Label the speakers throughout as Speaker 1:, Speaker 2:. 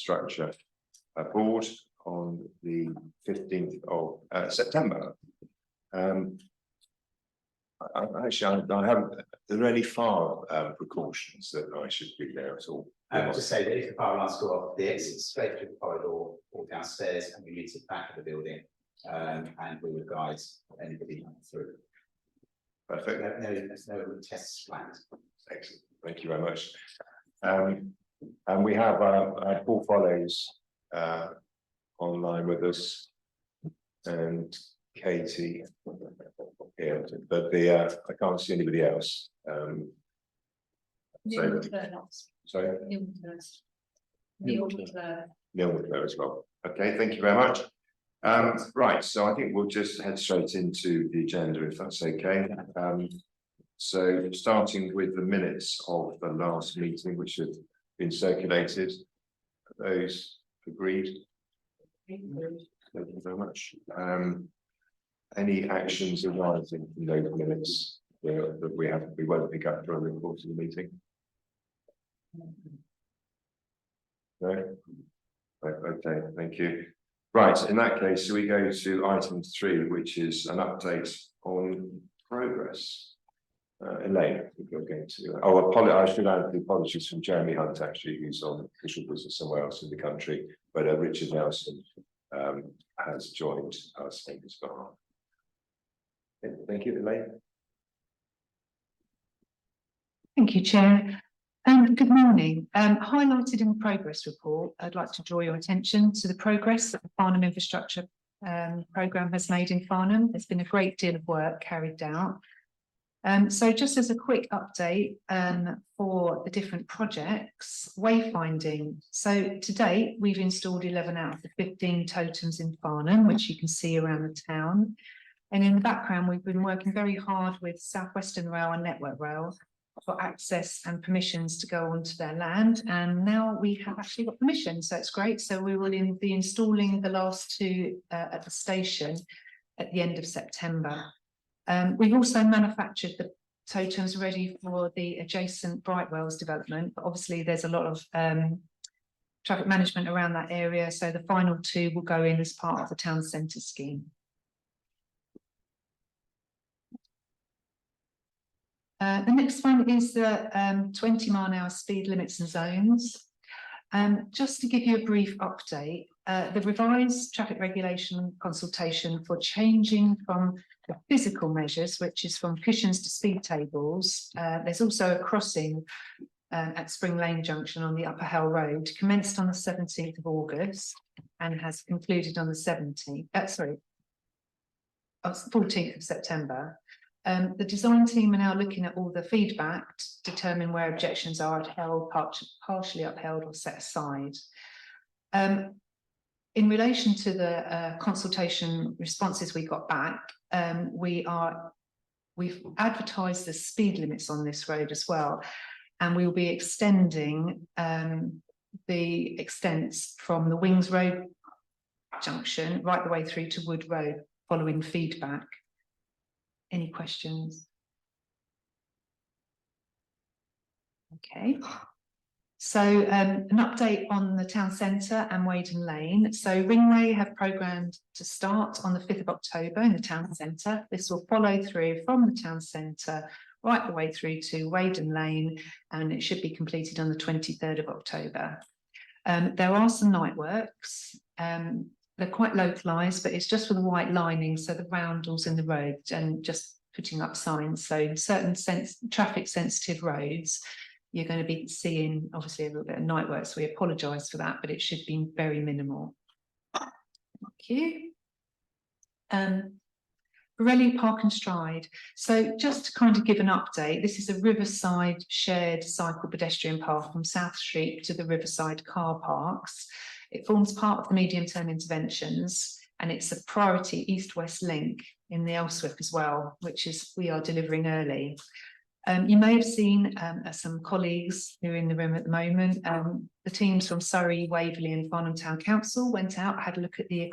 Speaker 1: Infrastructure Board on the 15th of September. I haven't. Are there any fire precautions that I should be there at all?
Speaker 2: Just say that if the fire alarms go off, the exit straight through the corridor or downstairs, and we meet at the back of the building, and we will guide anybody through.
Speaker 1: Perfect.
Speaker 2: There's no tests planned.
Speaker 1: Excellent. Thank you very much. And we have Paul Follows online with us, and Katie here, but I can't see anybody else. Sorry? Neil as well. Okay, thank you very much. Right, so I think we'll just head straight into the agenda, if that's okay. So starting with the minutes of the last meeting, which have been circulated. Are those agreed? Thank you very much. Any actions arising from those minutes that we won't pick up during the course of the meeting? No? Okay, thank you. Right, in that case, we go to item 3, which is an update on progress. Elaine, you're going to. I should add the apologies from Jeremy Hunt, actually, who's on official business somewhere else in the country, but Richard Nelson has joined us on his behalf. Thank you, Elaine.
Speaker 3: Thank you, Chair. Good morning. Highlighted in the progress report, I'd like to draw your attention to the progress that the Farnham Infrastructure Programme has made in Farnham. There's been a great deal of work carried out. So just as a quick update for the different projects, wayfinding. So to date, we've installed 11 out of the 15 totems in Farnham, which you can see around the town. And in the background, we've been working very hard with South Western Rail and Network Rail for access and permissions to go onto their land. And now we have actually got permission, so it's great. So we will be installing the last 2 at the station at the end of September. We've also manufactured the totems ready for the adjacent Brightwells development, but obviously there's a lot of traffic management around that area, so the final 2 will go in as part of the town centre scheme. The next one is the 20-mile-an-hour speed limits and zones. Just to give you a brief update, the revised traffic regulation consultation for changing from the physical measures, which is from cushions to speed tables. There's also a crossing at Spring Lane Junction on the Upper Hell Road, commenced on the 17th of August and has concluded on the 14th of September. The design team are now looking at all the feedback to determine where objections are upheld, partially upheld or set aside. In relation to the consultation responses we got back, we've advertised the speed limits on this road as well, and we will be extending the extents from the Wings Road junction right the way through to Wood Road following feedback. Any questions? Okay. So an update on the town centre and Waden Lane. So Ringway have programmed to start on the 5th of October in the town centre. This will follow through from the town centre right the way through to Waden Lane, and it should be completed on the 23rd of October. There are some night works. They're quite localised, but it's just for the white lining, so the roundels in the road, and just putting up signs. So in certain traffic sensitive roads, you're going to be seeing obviously a little bit of night work, so we apologise for that, but it should be very minimal. Thank you. Borelli Park and Stride. So just to kind of give an update, this is a Riverside shared cycle pedestrian path from South Street to the Riverside car parks. It forms part of the medium-term interventions, and it's a priority east-west link in the LCWIP as well, which is we are delivering early. You may have seen some colleagues who are in the room at the moment. The teams from Surrey, Waverley and Farnham Town Council went out, had a look at the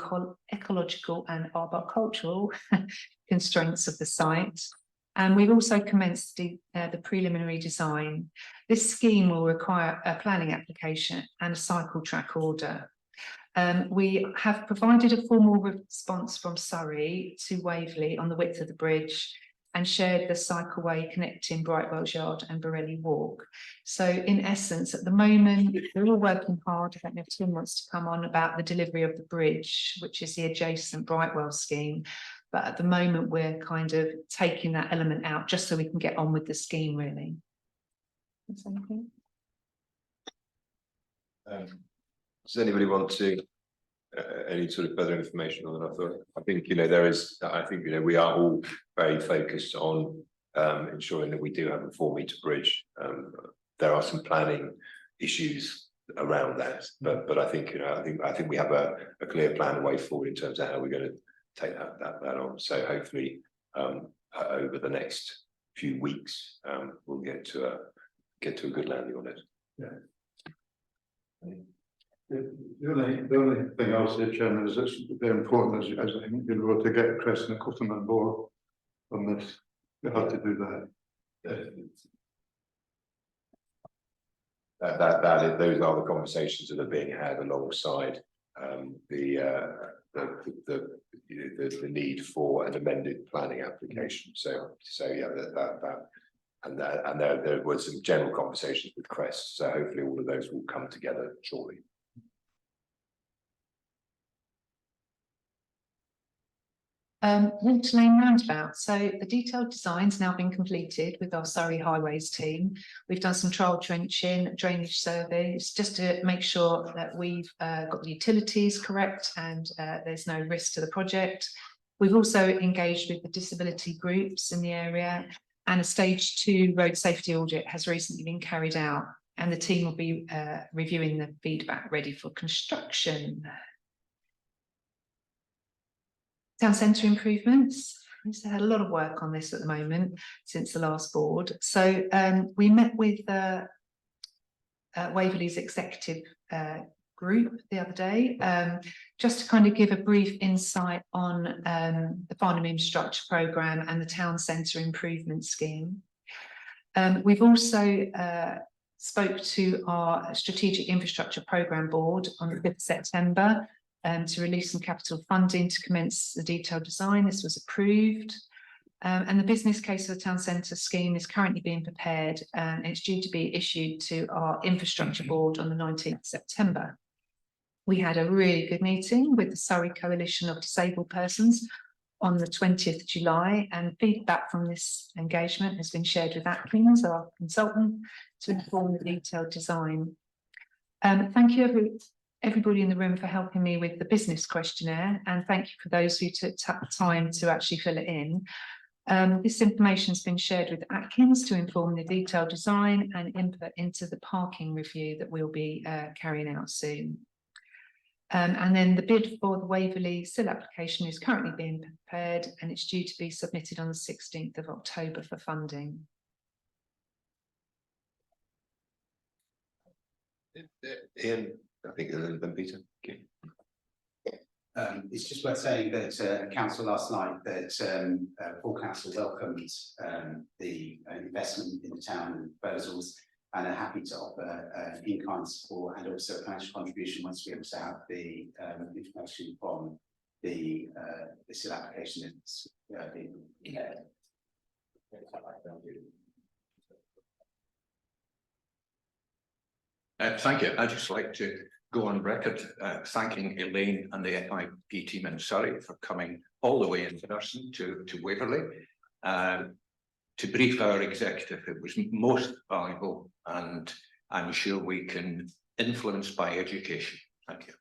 Speaker 3: ecological and arboricultural constraints of the site. And we've also commenced the preliminary design. This scheme will require a planning application and a cycle track order. We have provided a formal response from Surrey to Waverley on the width of the bridge and shared the cycleway connecting Brightwell's Yard and Borelli Walk. So in essence, at the moment, we're all working hard. I don't know if Tim wants to come on about the delivery of the bridge, which is the adjacent Brightwell scheme. But at the moment, we're kind of taking that element out just so we can get on with the scheme, really.
Speaker 1: Does anybody want to any sort of further information on that? I think, you know, there is, I think, you know, we are all very focused on ensuring that we do have a 4-metre bridge. There are some planning issues around that, but I think, you know, I think we have a clear plan, a way forward in terms of how we're going to take that on. So hopefully over the next few weeks we'll get to a good landing on it.
Speaker 4: Yeah. The only thing I'll say, Chairman, is it's very important, as I think you know, to get Chris and Cotton on board on this. You have to do that.
Speaker 1: Those are the conversations that are being had alongside the need for an amended planning application. So yeah, and there were some general conversations with Crest. So hopefully all of those will come together shortly.
Speaker 3: Water Lane roundabout. So the detailed design's now been completed with our Surrey Highways team. We've done some trial trenching, drainage surveys, just to make sure that we've got the utilities correct and there's no risk to the project. We've also engaged with the disability groups in the area, and a stage 2 road safety audit has recently been carried out, and the team will be reviewing the feedback ready for construction. Town centre improvements. We've had a lot of work on this at the moment since the last board. So we met with Waverley's executive group the other day, just to kind of give a brief insight on the Farnham Infrastructure Programme and the town centre improvement scheme. We've also spoke to our Strategic Infrastructure Programme Board on the 5th of September to release some capital funding to commence the detailed design. This was approved. And the business case for the town centre scheme is currently being prepared, and it's due to be issued to our infrastructure board on the 19th of September. We had a really good meeting with the Surrey Coalition of Disabled Persons on the 20th of July, and feedback from this engagement has been shared with Atkins, our consultant, to inform the detailed design. Thank you everybody in the room for helping me with the business questionnaire, and thank you for those who took time to actually fill it in. This information has been shared with Atkins to inform the detailed design and input into the parking review that we'll be carrying out soon. And then the bid for the Waverley SIL application is currently being prepared, and it's due to be submitted on the 16th of October for funding.
Speaker 1: Ian, I think then Peter. Okay.
Speaker 2: It's just worth saying that council last night that full council welcomed the investment in the town proposals, and are happy to offer in-kind support and also a financial contribution once we also have the information from the SIL application.
Speaker 5: Thank you. I'd just like to go on record thanking Elaine and the FIP team in Surrey for coming all the way in person to Waverley to brief our executive. It was most valuable, and I'm sure we can influence by education. Thank you.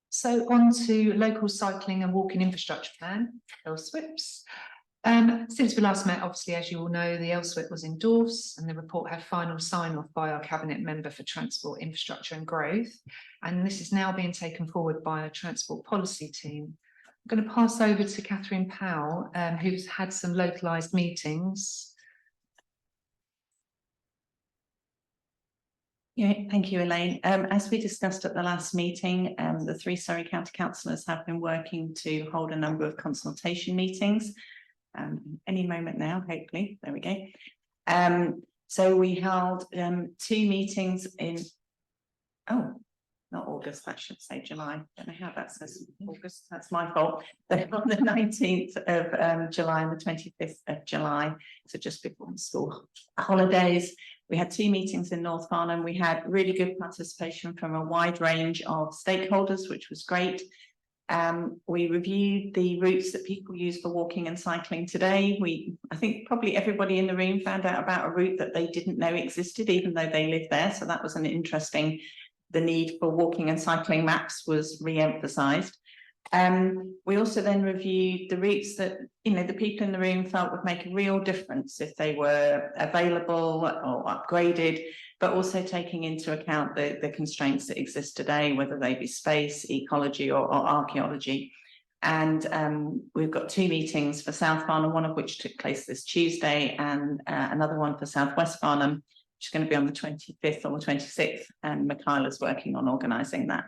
Speaker 3: So on to local cycling and walking infrastructure plan, LCWIPs. Since we last met, obviously, as you all know, the LCWIP was endorsed and the report had final sign-off by our Cabinet Member for Transport, Infrastructure and Growth. And this is now being taken forward by a transport policy team. I'm going to pass over to Catherine Powell, who's had some localised meetings.
Speaker 6: Yeah, thank you, Elaine. As we discussed at the last meeting, the 3 Surrey County councillors have been working to hold a number of consultation meetings. Any moment now, hopefully. There we go. So we held 2 meetings in, not August, that should say July. I don't know how that says August, that's my fault. They're on the 19th of July and the 25th of July, so just before the school holidays. We had 2 meetings in North Farnham. We had really good participation from a wide range of stakeholders, which was great. We reviewed the routes that people use for walking and cycling today. I think probably everybody in the room found out about a route that they didn't know existed, even though they live there. So that was an interesting, the need for walking and cycling maps was re-emphasised. We also then reviewed the routes that, you know, the people in the room felt would make a real difference if they were available or upgraded, but also taking into account the constraints that exist today, whether they be space, ecology or archaeology. And we've got 2 meetings for South Farnham, one of which took place this Tuesday, and another one for South West Farnham, which is going to be on the 25th or the 26th, and Michaela's working on organising that.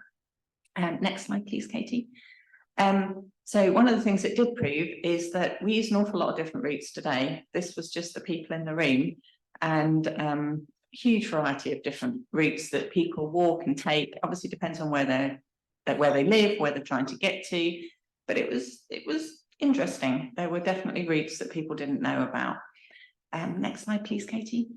Speaker 6: Next slide, please, Katie. So one of the things it did prove is that we use an awful lot of different routes today. This was just the people in the room, and huge variety of different routes that people walk and take. Obviously depends on where they live, where they're trying to get to, but it was interesting. There were definitely routes that people didn't know about. Next slide, please, Katie.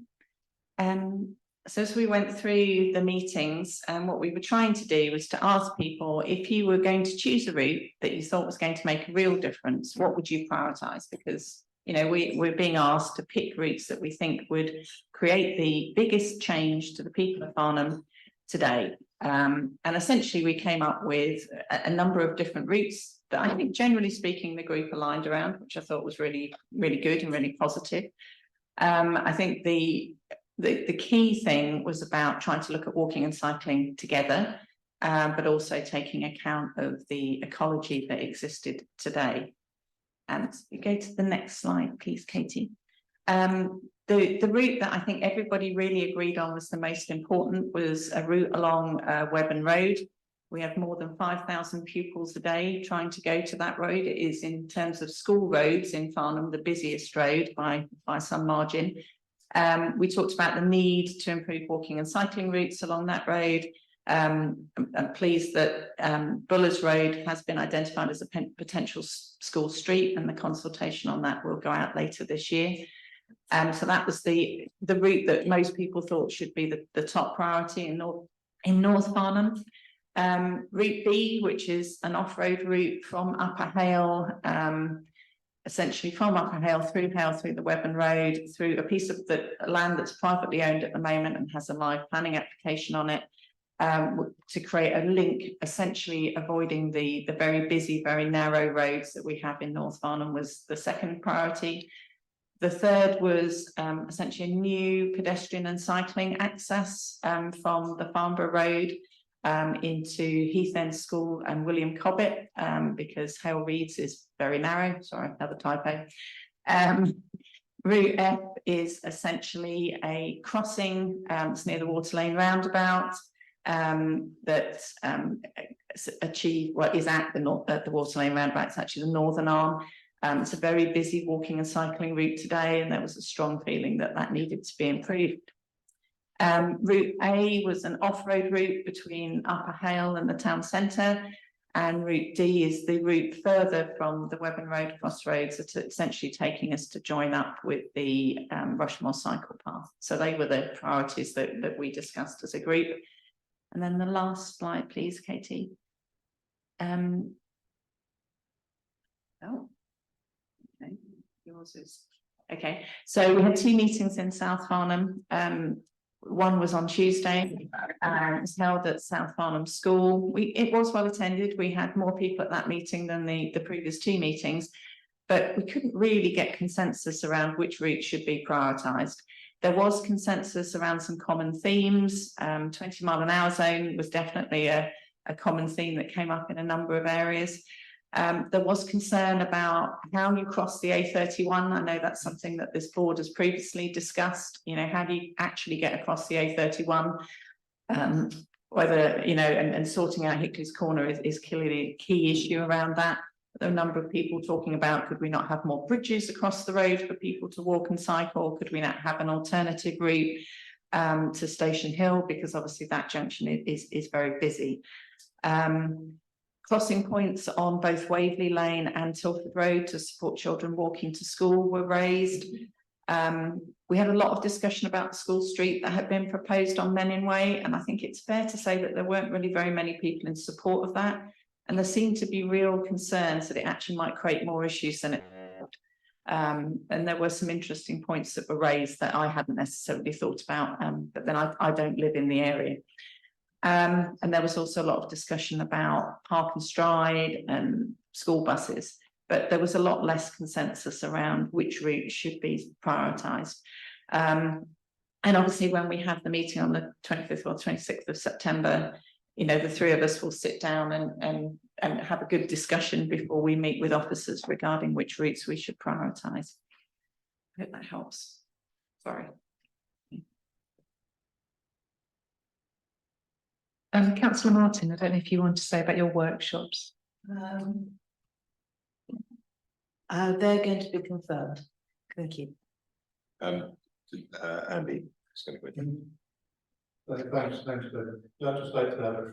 Speaker 6: So as we went through the meetings, what we were trying to do was to ask people, if you were going to choose a route that you thought was going to make a real difference, what would you prioritise? Because, you know, we're being asked to pick routes that we think would create the biggest change to the people of Farnham today. And essentially we came up with a number of different routes that I think, generally speaking, the group aligned around, which I thought was really, really good and really positive. I think the key thing was about trying to look at walking and cycling together, but also taking account of the ecology that existed today. And you go to the next slide, please, Katie. The route that I think everybody really agreed on was the most important was a route along Webburn Road. We have more than 5,000 pupils a day trying to go to that road. It is, in terms of school roads in Farnham, the busiest road by some margin. We talked about the need to improve walking and cycling routes along that road. I'm pleased that Buller's Road has been identified as a potential school street, and the consultation on that will go out later this year. So that was the route that most people thought should be the top priority in North Farnham. Route B, which is an off-road route from Upper Hale, essentially from Upper Hale through the Webburn Road, through a piece of the land that's privately owned at the moment and has a live planning application on it, to create a link, essentially avoiding the very busy, very narrow roads that we have in North Farnham, was the second priority. The third was essentially a new pedestrian and cycling access from the Farnborough Road into Heath End School and William Cobbett, because Hale Reeds is very narrow. Sorry, another typo. Route F is essentially a crossing, it's near the Water Lane roundabout, that is at the Water Lane roundabout. It's actually the northern arm. It's a very busy walking and cycling route today, and there was a strong feeling that that needed to be improved. Route A was an off-road route between Upper Hale and the town centre, and Route D is the route further from the Webburn Road crossroads, that's essentially taking us to join up with the Rushmore cycle path. So they were the priorities that we discussed as a group. And then the last slide, please, Katie. Oh, okay, yours is okay. So we had 2 meetings in South Farnham. One was on Tuesday, it was held at South Farnham School. It was well attended. We had more people at that meeting than the previous 2 meetings, but we couldn't really get consensus around which route should be prioritised. There was consensus around some common themes. 20-mile-an-hour zone was definitely a common theme that came up in a number of areas. There was concern about how you cross the A31. I know that's something that this board has previously discussed. You know, how do you actually get across the A31? Whether, you know, and sorting out Hickley's Corner is clearly a key issue around that. There are a number of people talking about, could we not have more bridges across the road for people to walk and cycle? Could we not have an alternative route to Station Hill? Because obviously that junction is very busy. Crossing points on both Waverley Lane and Tilford Road to support children walking to school were raised. We had a lot of discussion about the school street that had been proposed on Menin Way, and I think it's fair to say that there weren't really very many people in support of that, and there seemed to be real concerns that it actually might create more issues than it would. And there were some interesting points that were raised that I hadn't necessarily thought about, but then I don't live in the area. And there was also a lot of discussion about park and stride and school buses, but there was a lot less consensus around which route should be prioritised. And obviously when we have the meeting on the 25th or 26th of September, you know, the three of us will sit down and have a good discussion before we meet with officers regarding which routes we should prioritise. I hope that helps. Sorry.
Speaker 3: Councillor Martin, I don't know if you want to say about your workshops.
Speaker 7: They're going to be confirmed. Thank you.
Speaker 1: Andy, it's going to go.
Speaker 4: Thanks, David. I'd just like to add,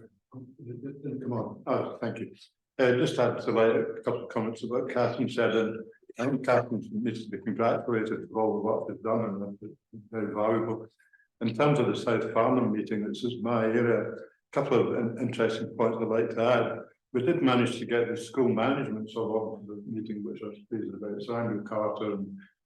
Speaker 4: come on, oh, thank you. Just add to a couple of comments about Catherine said, and I think Catherine needs to be congratulated for all the work they've done, and it's very valuable. In terms of the South Farnham meeting, this is my area, a couple of interesting points I'd like to add. We did manage to get the school management along to the meeting, which I was pleased about. So Andrew Carter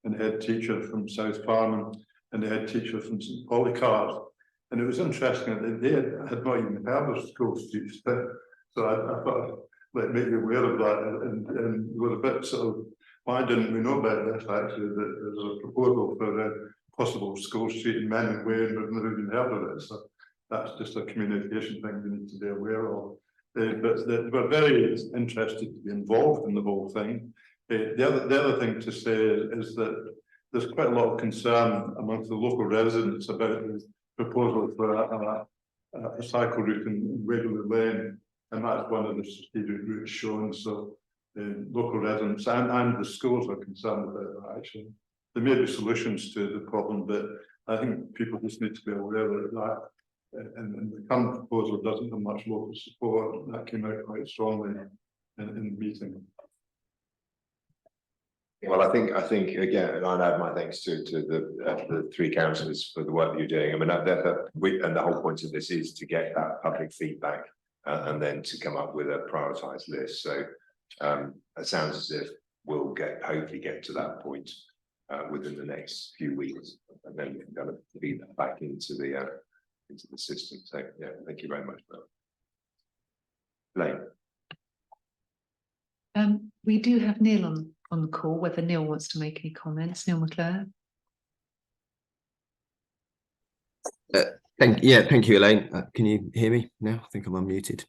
Speaker 4: and the head teacher from South Farnham and the head teacher from St Polycarp. And it was interesting that they had not even heard of school streets. So I thought I'd make you aware of that. And we were a bit sort of, why didn't we know about this actually? That there's a proposal for a possible school street in Menin Way, and we've never even heard of it. So that's just a communication thing we need to be aware of. But we're very interested to be involved in the whole thing. The other thing to say is that there's quite a lot of concern amongst the local residents about the proposal for a cycle route in Waverley Lane, and that's one of the strategic routes shown. So local residents and the schools are concerned about that. Actually, there may be solutions to the problem, but I think people just need to be aware that. And the current proposal doesn't have much local support. That came out quite strongly in the meeting.
Speaker 1: Well, I think again, I'd add my thanks to the three councillors for the work that you're doing. I mean, and the whole point of this is to get that public feedback and then to come up with a prioritised list. So it sounds as if we'll hopefully get to that point within the next few weeks, and then we can kind of feed that back into the system. So yeah, thank you very much for that. Lane.
Speaker 3: We do have Neil on the call, whether Neil wants to make any comments. Neil McClure.
Speaker 8: Thank you, Elaine. Can you hear me now? I think I'm unmuted.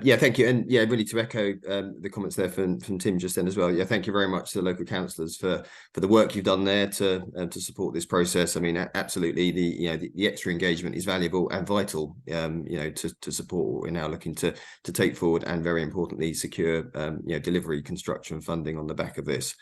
Speaker 8: Yeah, thank you. And yeah, really to echo the comments there from Tim just then as well. Yeah, thank you very much to the local councillors for the work you've done there to support this process. I mean, absolutely, the extra engagement is valuable and vital, to support what we're now looking to take forward, and very importantly, secure delivery, construction funding on the back of this.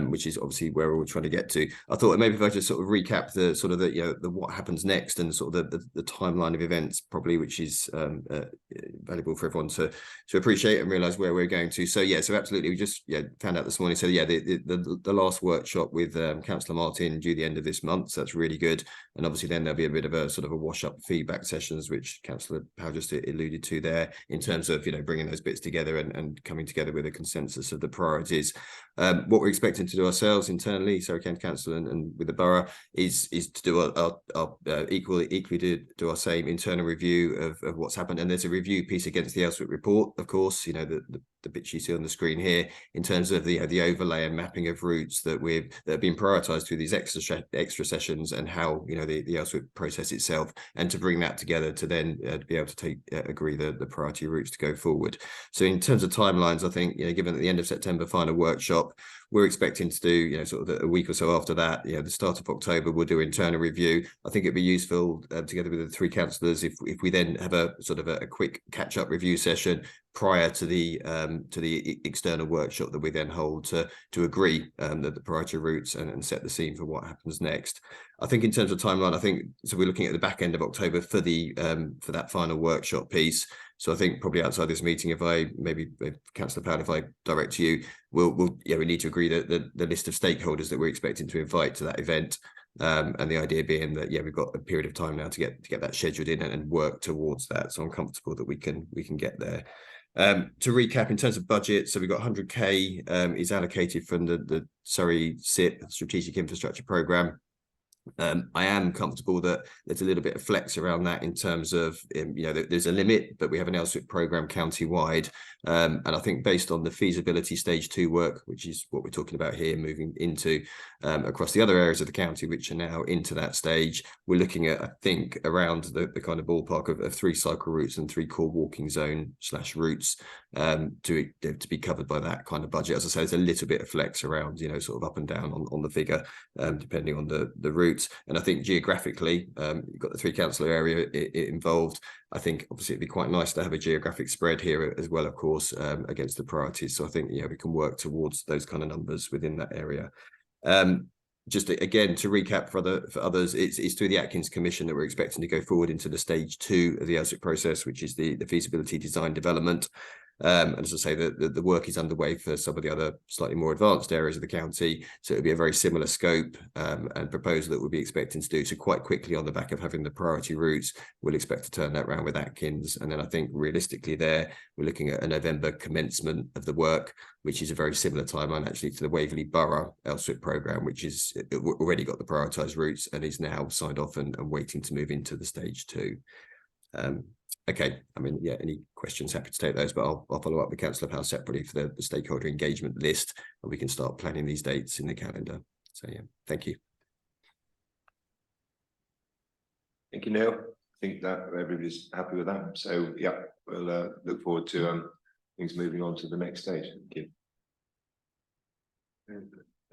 Speaker 8: Which is obviously where we're all trying to get to. I thought maybe if I just sort of recap the what happens next and sort of the timeline of events, probably, which is valuable for everyone to appreciate and realise where we're going to. So yeah, so absolutely, we just found out this morning. So yeah, the last workshop with Councillor Martin due the end of this month. So that's really good. And obviously then there'll be a bit of a sort of a wash up feedback sessions, which Councillor Powell just alluded to there, in terms of bringing those bits together and coming together with a consensus of the priorities. What we're expecting to do ourselves internally, Surrey County Council and with the borough, is to do our equally do our same internal review of what's happened. And there's a review piece against the LCWIP report, of course. The the bits you see on the screen here in terms of the overlay and mapping of routes that have been prioritised through these extra sessions, and how the LCWIP process itself, and to bring that together to then be able to agree the priority routes to go forward. So in terms of timelines, I think given at the end of September final workshop, we're expecting to do sort of a week or so after that, the start of October, we'll do internal review. I think it'd be useful together with the three councillors if we then have a sort of a quick catch-up review session prior to the external workshop that we then hold to agree the priority routes and set the scene for what happens next. I think in terms of timeline, I think so we're looking at the back end of October for that final workshop piece. So I think probably outside this meeting, if Councillor Powell, if I direct to you, we need to agree that the list of stakeholders that we're expecting to invite to that event. And the idea being that we've got a period of time now to get that scheduled in and work towards that. So I'm comfortable that we can get there. To recap, in terms of budget, so we've got 100k is allocated from the Surrey SIP Strategic Infrastructure Programme. I am comfortable that there's a little bit of flex around that in terms of there's a limit, but we have an LCWIP programme county-wide, and I think based on the feasibility stage 2 work, which is what we're talking about here, moving into across the other areas of the county which are now into that stage, we're looking at, I think, around the kind of ballpark of 3 cycle routes and 3 core walking zone / routes to be covered by that kind of budget. As I say, there's a little bit of flex around sort of up and down on the figure depending on the route. And I think geographically, you've got the 3 councillor area involved. I think obviously it'd be quite nice to have a geographic spread here as well, of course, against the priorities. So I think we can work towards those kind of numbers within that area. Just again to recap for others, it's through the Atkins Commission that we're expecting to go forward into the stage 2 of the LCWIP process, which is the feasibility design development. And as I say, the work is underway for some of the other slightly more advanced areas of the county. So it'll be a very similar scope and proposal that we'll be expecting to do. So quite quickly on the back of having the priority routes, we'll expect to turn that around with Atkins. And then I think realistically there, we're looking at a November commencement of the work, which is a very similar timeline actually to the Waverley Borough LCWIP programme, which is already got the prioritised routes and is now signed off and waiting to move into the stage 2. Okay, I mean, any questions, happy to take those, but I'll follow up with Councillor Powell separately for the stakeholder engagement list, and we can start planning these dates in the calendar. So thank you.
Speaker 1: Thank you, Neil. I think that everybody's happy with that. So we'll look forward to things moving on to the next stage. Thank you.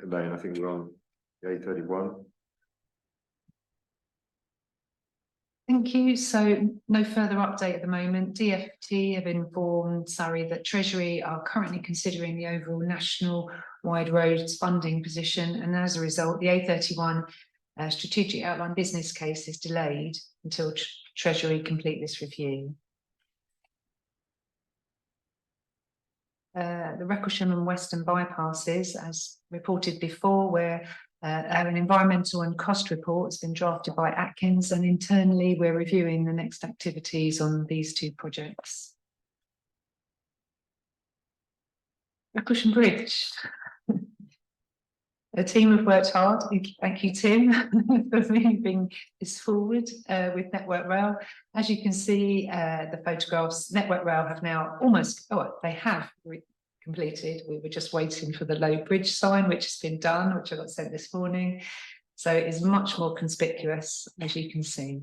Speaker 1: Elaine, I think we're on the A31.
Speaker 3: Thank you. So no further update at the moment. DfT have informed Surrey that Treasury are currently considering the overall national wide roads funding position, and as a result, the A31 strategic outline business case is delayed until Treasury complete this review. The Wrecclesham and Western bypasses, as reported before, where an environmental and cost report has been drafted by Atkins, and internally we're reviewing the next activities on these 2 projects. Wrecclesham Bridge. A team have worked hard. Thank you, Tim, for moving this forward with Network Rail. As you can see, the photographs, Network Rail have now they have completed. We were just waiting for the low bridge sign, which has been done, which I got sent this morning. So it is much more conspicuous, as you can see.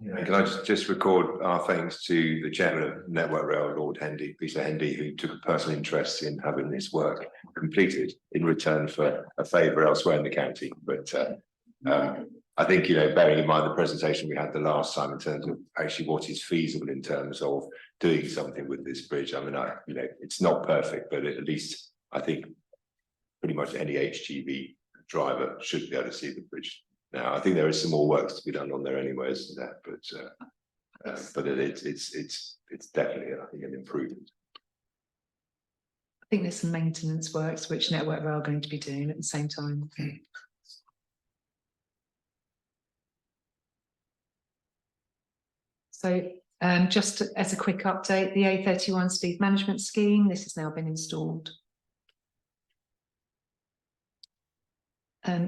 Speaker 1: Can I just record our thanks to the chairman of Network Rail, Lord Hendy, Peter Hendy, who took a personal interest in having this work completed in return for a favour elsewhere in the county. But I think, bearing in mind the presentation we had the last time in terms of actually what is feasible in terms of doing something with this bridge. I mean, it's not perfect, but at least I think pretty much any HGV driver should be able to see the bridge. Now, I think there is some more work to be done on there anyway, isn't there? But it's definitely, I think, an improvement.
Speaker 3: I think there's some maintenance works which Network Rail are going to be doing at the same time. So just as a quick update, the A31 speed management scheme, this has now been installed.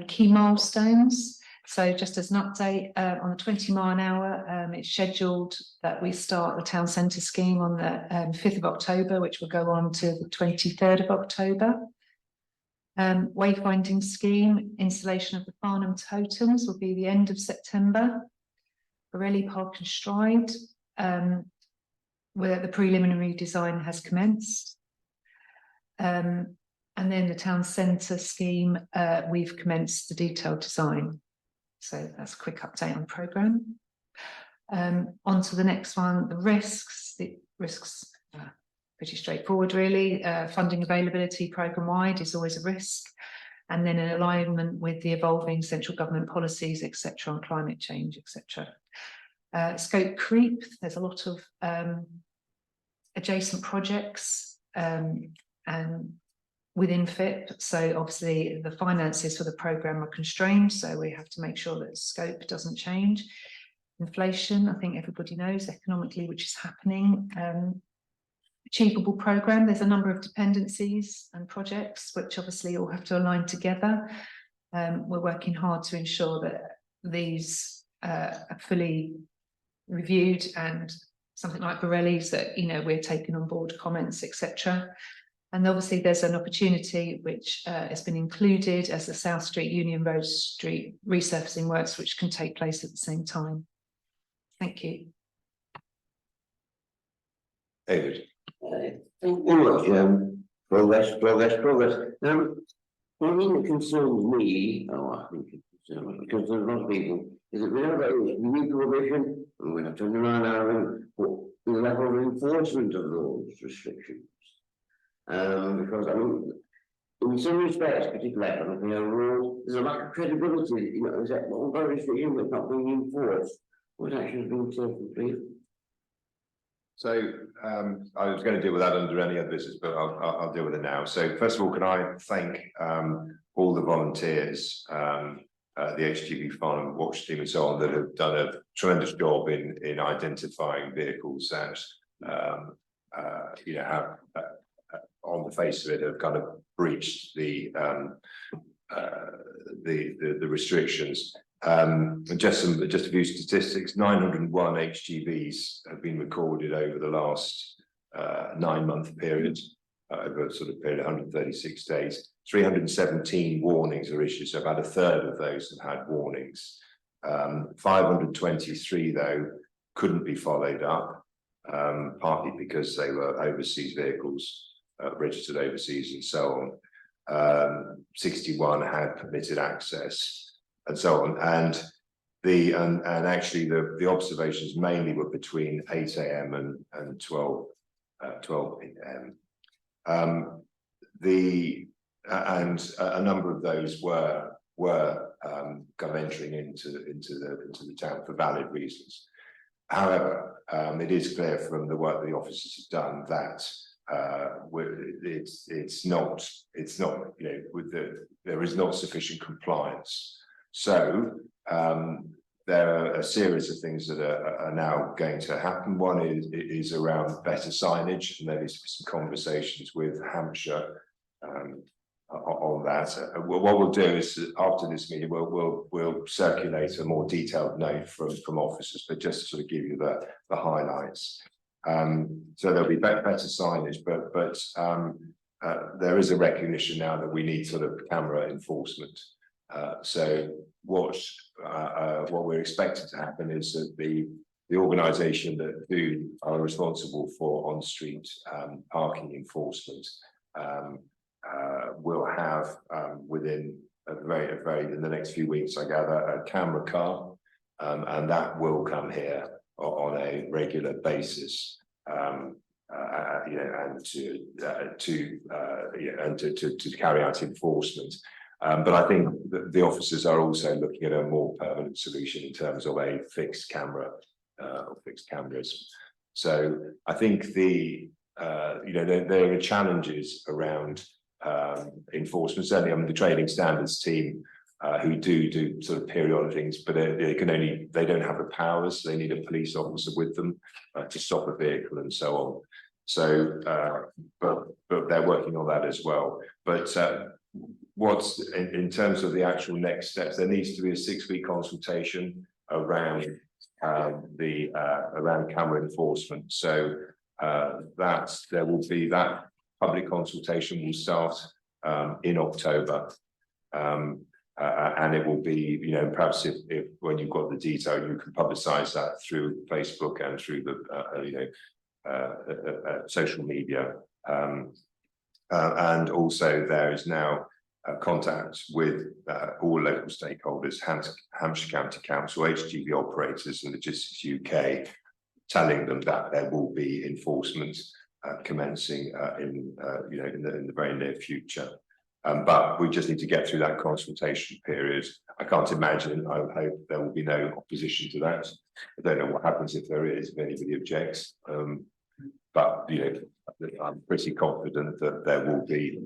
Speaker 3: Key milestones. So just as an update, on the 20 mile an hour, it's scheduled that we start the town centre scheme on the 5th of October, which will go on to the 23rd of October. Wayfinding scheme, installation of the Farnham totems will be the end of September. Borelli Park and Stride, where the preliminary design has commenced. And then the town centre scheme, we've commenced the detailed design. So that's a quick update on programme. On to the next one, the risks. The risks are pretty straightforward, really. Funding availability programme-wide is always a risk. And then an alignment with the evolving central government policies, etc., on climate change, etc. Scope creep, there's a lot of adjacent projects and within FIP, so obviously the finances for the programme are constrained, so we have to make sure that scope doesn't change. Inflation, I think everybody knows economically which is happening. Achievable programme, there's a number of dependencies and projects which obviously all have to align together. We're working hard to ensure that these are fully reviewed, and something like Borelli's, that, you know, we're taking on board comments, etc. And obviously there's an opportunity which has been included as the South Street, Union Road Street resurfacing works, which can take place at the same time. Thank you.
Speaker 1: David.
Speaker 9: Thank you very much. Progress. One thing that concerns me, I think it concerns a lot of people, is that we know about new prohibition, and we're not turning around now, the level of enforcement of those restrictions. Because I mean, in some respects, particularly on the road, there's a lack of credibility. You know, is that one very restriction that's not being enforced? What action has been taken, please?
Speaker 1: So I was going to deal with that under any other business, but I'll deal with it now. So first of all, can I thank all the volunteers, the HGV Farnham watch team and so on, that have done a tremendous job in identifying vehicles that you know, have on the face of it have kind of breached the restrictions. Just a few statistics: 901 HGVs have been recorded over the last 9-month period, over a sort of period of 136 days. 317 warnings are issued, so about a third of those have had warnings. 523 though couldn't be followed up, partly because they were overseas vehicles, registered overseas and so on. 61 had permitted access, and so on, and actually the observations mainly were between 8 AM and 12 PM. And a number of those were kind of entering into the town for valid reasons. However, it is clear from the work the officers have done that it's not, you know, there is not sufficient compliance. So there are a series of things that are now going to happen. One is around better signage, and there needs to be some conversations with Hampshire on that. What we'll do is, after this meeting, we'll circulate a more detailed note from officers, but just to sort of give you the highlights. So there'll be better signage, but there is a recognition now that we need sort of camera enforcement. So what we're expecting to happen is that the organisation who are responsible for on-street parking enforcement will have within in the next few weeks, I gather, a camera car, and that will come here on a regular basis, you know, and to carry out enforcement. But I think the officers are also looking at a more permanent solution in terms of a fixed camera or fixed cameras. So I think you know, there are challenges around enforcement. Certainly, I mean, the trading standards team who do sort of periodic things, but they don't have the powers. They need a police officer with them to stop a vehicle and so on. So, but they're working on that as well. But what's in terms of the actual next steps, there needs to be a 6-week consultation around around camera enforcement. So there will be that public consultation will start in October. And it will be, you know, perhaps if when you've got the detail, you can publicise that through Facebook and through the social media. And also there is now contact with all local stakeholders, Hampshire County Council, HGV operators and Logistics UK, telling them that there will be enforcement commencing in the very near future. But we just need to get through that consultation period. I can't imagine, I hope there will be no opposition to that. I don't know what happens if there is, if anybody objects. But, you know, I'm pretty confident that there will be,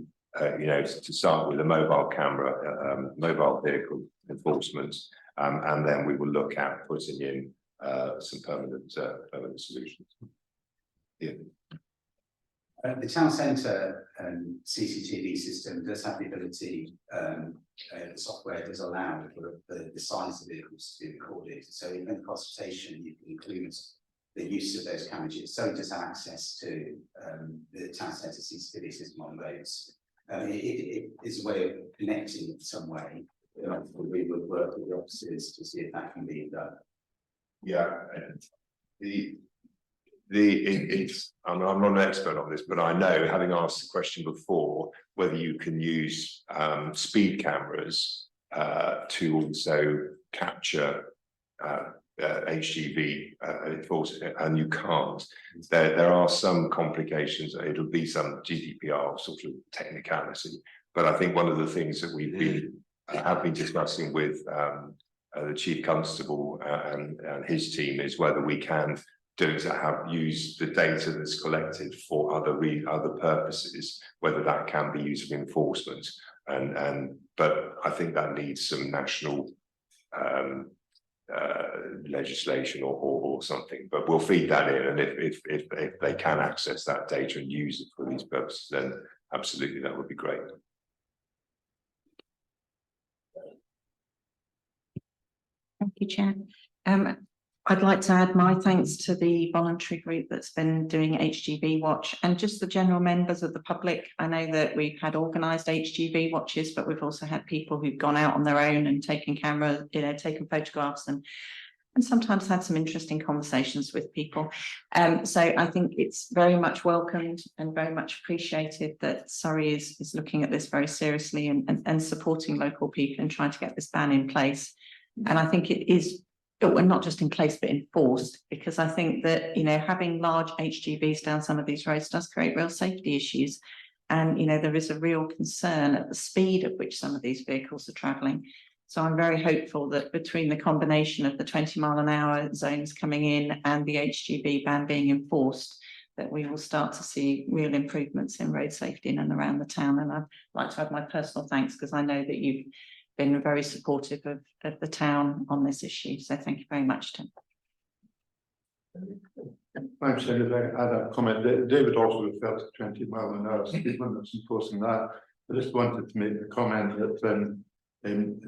Speaker 1: you know, to start with a mobile camera, mobile vehicle enforcement, and then we will look at putting in some permanent solutions. Yeah.
Speaker 2: The town centre CCTV system does have the ability, the software does allow for the size of vehicles to be recorded. So in the consultation, you can include the use of those cameras. So it does have access to the town centre CCTV system on roads. It is a way of connecting in some way. We would work with the officers to see if that can be done.
Speaker 1: Yeah, I'm not an expert on this, but I know, having asked the question before, whether you can use speed cameras to also capture HGV enforcement, and you can't. There are some complications. It'll be some GDPR sort of technicality, but I think one of the things that we've been have been discussing with the Chief Constable and his team is whether we can use the data that's collected for other purposes, whether that can be used for enforcement, but I think that needs some national legislation or something. But we'll feed that in, and if they can access that data and use it for these purposes, then absolutely that would be great.
Speaker 6: Thank you, Chair. I'd like to add my thanks to the voluntary group that's been doing HGV watch, and just the general members of the public. I know that we've had organised HGV watches, but we've also had people who've gone out on their own and taken camera, you know, taken photographs and sometimes had some interesting conversations with people. So I think it's very much welcomed and very much appreciated that Surrey is looking at this very seriously and supporting local people and trying to get this ban in place. And I think it is, well, not just in place, but enforced, because I think that, you know, having large HGVs down some of these roads does create real safety issues. And, you know, there is a real concern at the speed at which some of these vehicles are travelling. So I'm very hopeful that between the combination of the 20-mile-an-hour zones coming in and the HGV ban being enforced, that we will start to see real improvements in road safety in and around the town. And I'd like to have my personal thanks, because I know that you've been very supportive of the town on this issue. So thank you very much, Tim.
Speaker 4: Thanks, Senator. I had a comment. David also referred to 20-mile-an-hour speed limits, enforcing that. I just wanted to make a comment that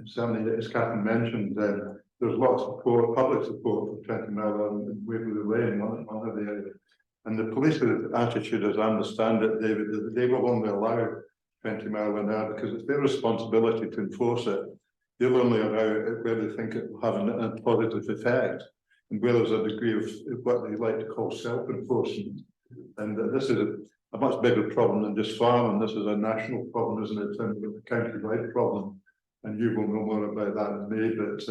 Speaker 4: certainly, as Catherine mentioned, there's lots of public support for 20-mile-an-hour in Waverley Lane, one of the areas. And the police attitude, as I understand it, David, that they will only allow 20-mile-an-hour because it's their responsibility to enforce it. They'll only allow it where they think it will have a positive effect, and where there's a degree of what they like to call self-enforcement. And this is a much bigger problem than just Farnham. This is a national problem, isn't it? It's a county-wide problem, and you will know more about that than me. But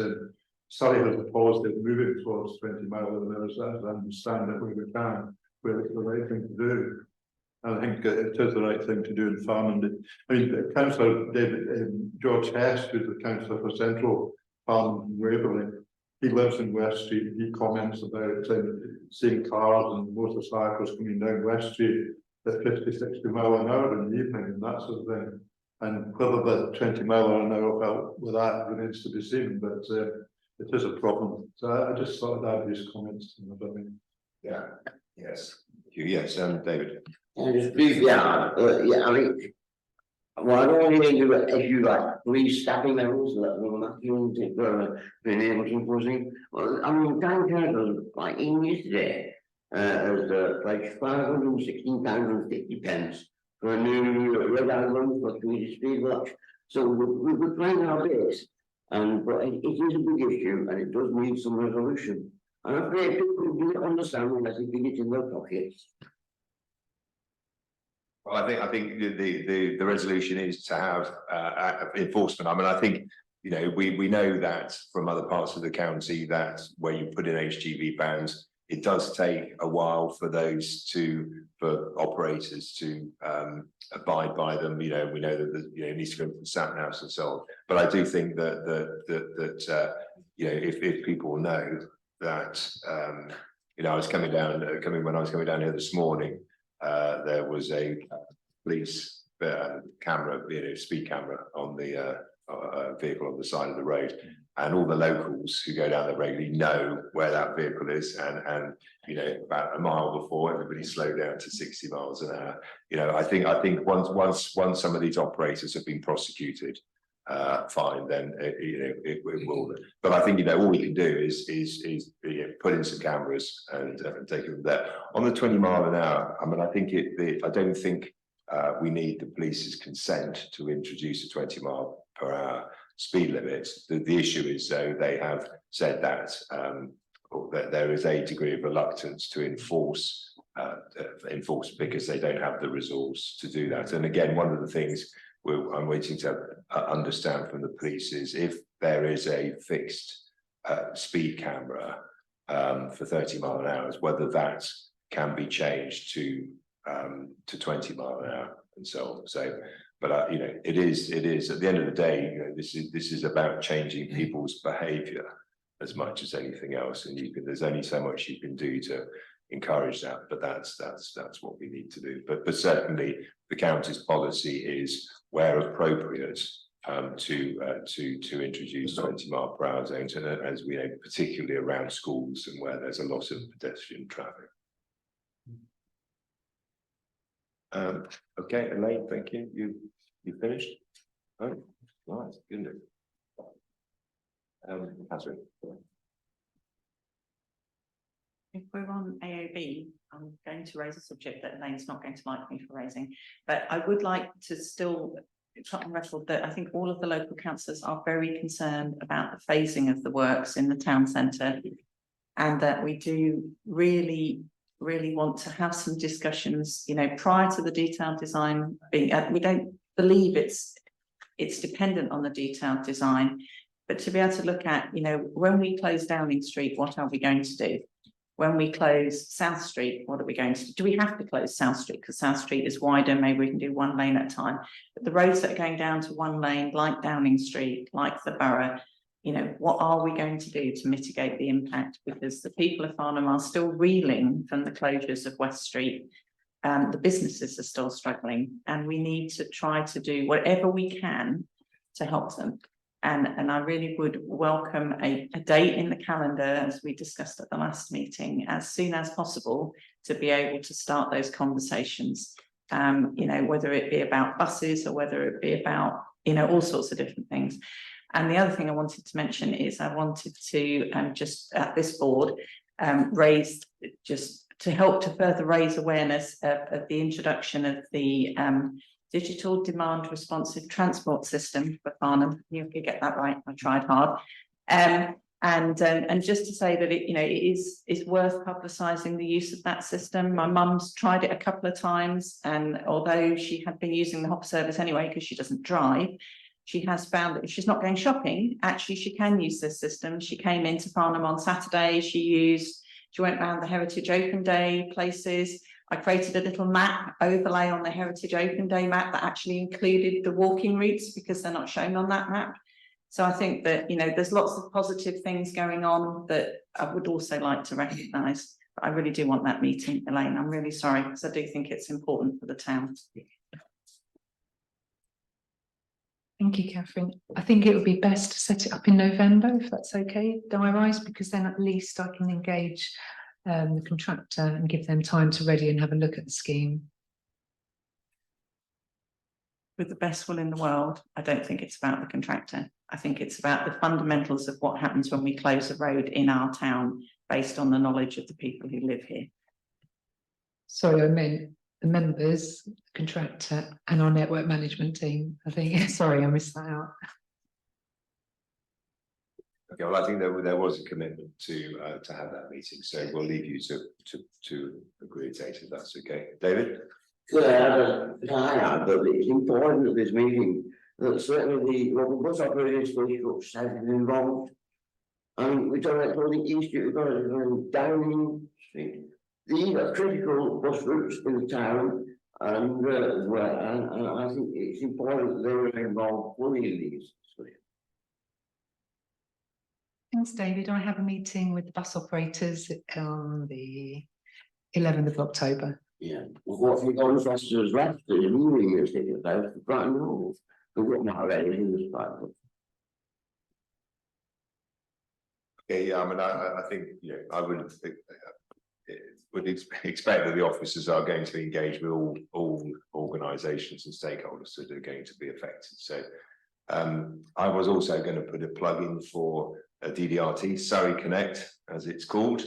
Speaker 4: Surrey has a policy of moving towards 20-mile-an-hour, as I understand it, where we can, where it's the right thing to do. I think it is the right thing to do in Farnham. I mean, Councillor George Hest, who's the Councillor for Central Farnham in Waverley, he lives in West Street. He comments about seeing cars and motorcycles coming down West Street at 50-60 mile an hour in the evening and that sort of thing. And whether the 20 mile an hour felt with that remains to be seen, but it is a problem. So I just thought I'd add these comments to them.
Speaker 1: Yeah. Yes. Yes, David.
Speaker 9: Just briefly, I think Well, I don't want to do an issue like police staffing levels, let alone that you for being able to enforce it. Well, I mean, town council, like in yesterday, has pledged £516.50 for a new red island for community speed watch. So we're trying our best, and but it is a big issue, and it does need some resolution. And I'm afraid people do not understand unless they get it in their pockets.
Speaker 1: Well, I think the resolution is to have enforcement. I mean, I think, you know, we know that from other parts of the county that where you put in HGV bans, it does take a while for for operators to abide by them. You know, we know that it needs to go from sat navs and so on. But I do think that you know, if people know that you know, I was coming when I was coming down here this morning. There was a police camera, speed camera on the vehicle on the side of the road, and all the locals who go down there regularly know where that vehicle is, and you know, about a mile before, everybody slowed down to 60 miles an hour. You know, I think once some of these operators have been prosecuted, fine, then it will. But I think, you know, all we can do is put in some cameras and take it from there. On the 20 mile an hour, I mean, I think I don't think we need the police's consent to introduce a 20 mile per hour speed limit. The issue is, though, they have said that there is a degree of reluctance to enforce because they don't have the resource to do that. And again, one of the things I'm waiting to understand from the police is if there is a fixed speed camera for 30 mile an hour, whether that can be changed to 20 mile an hour and so on. So, but you know, it is at the end of the day, you know, this is about changing people's behaviour as much as anything else, and there's only so much you can do to encourage that, but that's what we need to do. But certainly the county's policy is, where appropriate, to introduce 20 mile per hour zones, and as we know, particularly around schools and where there's a lot of pedestrian traffic. Okay, Elaine, thank you. You finished? Oh, nice, goodness. Catherine.
Speaker 6: If we're on AOB, I'm going to raise a subject that Elaine's not going to like me for raising, but I would like to still put on record that I think all of the local councillors are very concerned about the phasing of the works in the town centre, and that we do really want to have some discussions, you know, prior to the detailed design being, we don't believe it's dependent on the detailed design, but to be able to look at, you know, when we close Downing Street, what are we going to do? When we close South Street, what are we going to do? Do we have to close South Street because South Street is wider? Maybe we can do one lane at a time. But the roads that are going down to one lane, like Downing Street, like the Borough, you know, what are we going to do to mitigate the impact? Because the people of Farnham are still reeling from the closures of West Street. The businesses are still struggling, and we need to try to do whatever we can to help them. And I really would welcome a date in the calendar, as we discussed at the last meeting, as soon as possible, to be able to start those conversations. You know, whether it be about buses or whether it be about, you know, all sorts of different things. And the other thing I wanted to mention is I wanted to just at this board raise, just to help to further raise awareness of the introduction of the digital demand responsive transport system for Farnham. You could get that right, I tried hard. And just to say that it, you know, it's worth publicising the use of that system. My mum's tried it a couple of times, and although she had been using the hop service anyway because she doesn't drive, she has found that if she's not going shopping, actually she can use this system. She came into Farnham on Saturday, she went around the Heritage Open Day places. I created a little map overlay on the Heritage Open Day map that actually included the walking routes because they're not shown on that map. So I think that, you know, there's lots of positive things going on that I would also like to recognise. But I really do want that meeting, Elaine. I'm really sorry, because I do think it's important for the town.
Speaker 3: Thank you, Catherine. I think it would be best to set it up in November, if that's okay, diarise, because then at least I can engage the contractor and give them time to ready and have a look at the scheme.
Speaker 6: with the best will in the world, I don't think it's about the contractor. I think it's about the fundamentals of what happens when we close a road in our town based on the knowledge of the people who live here.
Speaker 3: Sorry, I meant the members, the contractor and our network management team. I think, sorry, I missed that out.
Speaker 1: Okay, well, I think there was a commitment to have that meeting, so we'll leave you to agree to it, if that's okay. David?
Speaker 9: Yeah, I am, but it's important at this meeting that certainly the local bus operators have been involved. And we don't have to East Street, we've got to Downing Street. These are critical bus routes in the town, and I think it's important that they were involved fully in these.
Speaker 3: Thanks, David. I have a meeting with the bus operators on the 11th of October.
Speaker 9: Yeah, well, what we contractors left is moving this thing about Brighton Hall. We've got not already in this part.
Speaker 1: Yeah, I mean, I think, you know, I would expect that the officers are going to engage with all organisations and stakeholders that are going to be affected. So I was also going to put a plug in for a DDRT, Surrey Connect, as it's called,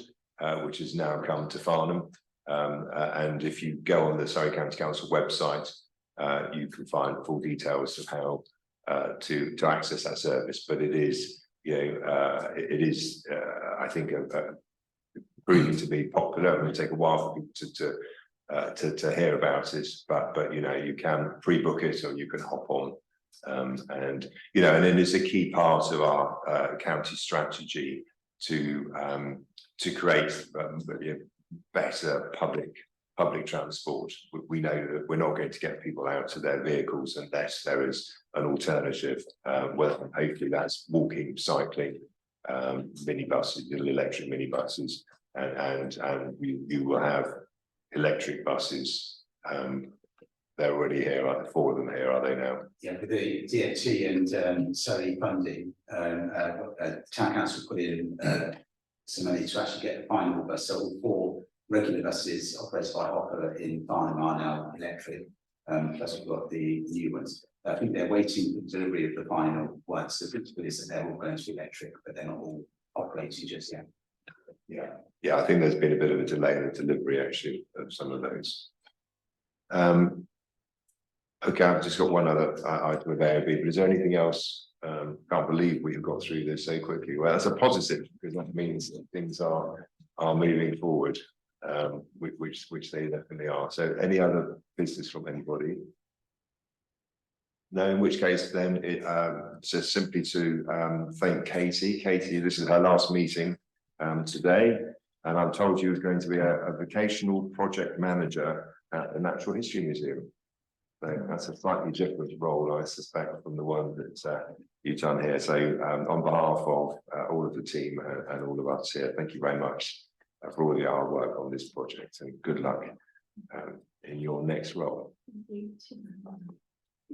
Speaker 1: which has now come to Farnham. And if you go on the Surrey County Council website, you can find full details of how to access that service. But it is, you know, I think, proving to be popular. It will take a while for people to hear about it, but you know, you can pre-book it or you can hop on. And you know, and then it's a key part of our county strategy to create better public transport. We know that we're not going to get people out to their vehicles unless there is an alternative. Well, hopefully that's walking, cycling, minibuses, little electric minibuses, and you will have electric buses. They're already here, are there 4 of them here, are they now?
Speaker 2: Yeah, with the DFT and Surrey funding, town council put in some money to actually get the final bus. So all 4 regular buses operated by Hopper in Farnham are now electric. Plus we've got the new ones. I think they're waiting for the delivery of the final ones. The principle is that they're all going to be electric, but they're not all operating just yet.
Speaker 1: Yeah, I think there's been a bit of a delay in the delivery actually of some of those. Okay, I've just got one other item of AOB, but is there anything else? Can't believe we've got through this so quickly. Well, that's a positive because that means that things are moving forward, which they definitely are. So, any other business from anybody? No, in which case then just simply to thank Katie. Katie, this is her last meeting today, and I'm told you was going to be a vocational project manager at the Natural History Museum. So that's a slightly different role, I suspect, from the one that you've done here. So on behalf of all of the team and all of us here, thank you very much for all your hard work on this project, and good luck in your next role.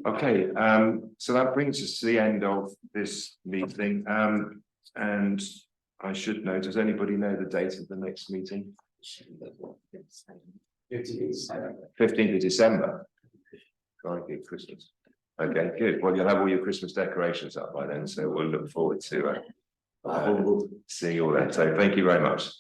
Speaker 1: Okay, so that brings us to the end of this meeting. And I should know, does anybody know the date of the next meeting? 15th of December. Crikey, Christmas. Okay, good. Well, you'll have all your Christmas decorations up by then, so we'll look forward to seeing you all then. So thank you very much.